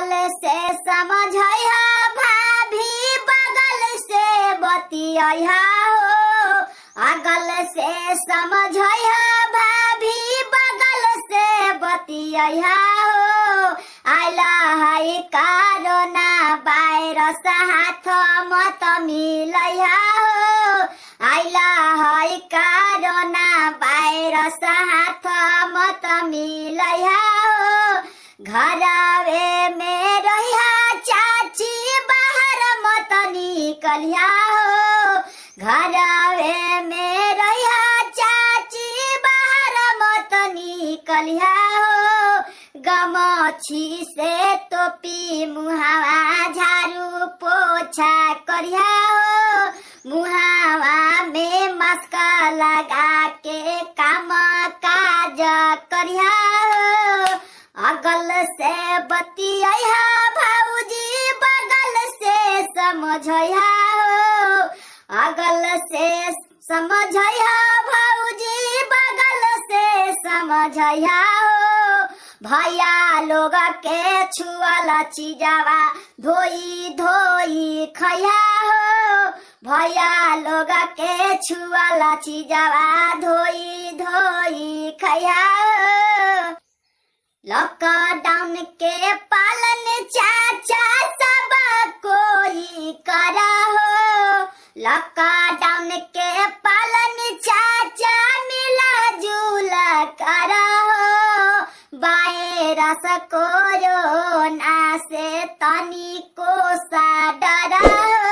अगल से समझैहा भाभी बगल से बतियैहा हो। अगल से समझैहा भाभी बगल से बतियैहा हो। आइला है कोरोना वायरस हाथ मत मिलैहा हो। आइला है कोरोना वायरस हाथ मत मिलैहा हो। घरवे में रहिया चाची बाहर मत निकलिया हो। घरवे में रहिया चाची बाहर मत निकलिया हो। गमछी से टोपी मुहावा झाड़ू पोछा करिया हो। मुहावा में मास्क लगा के काम काज करिया हो। अगल से बतियैहा भाऊजी बगल से समझैहा हो। अगल से समझैहा भाऊजी बगल से समझैहा हो। भैया लोग के छुअल चीजवा धोई धोई खैहा हो। भैया लोग के छुअल चीजवा धोई धोई खैहा हो। लॉकडाउन के पालन चाचा सब कोई करा हो। लॉकडाउन के पालन चाचा मिला जुला करा हो। वायरस कोरोना से तनिको सा डरा हो।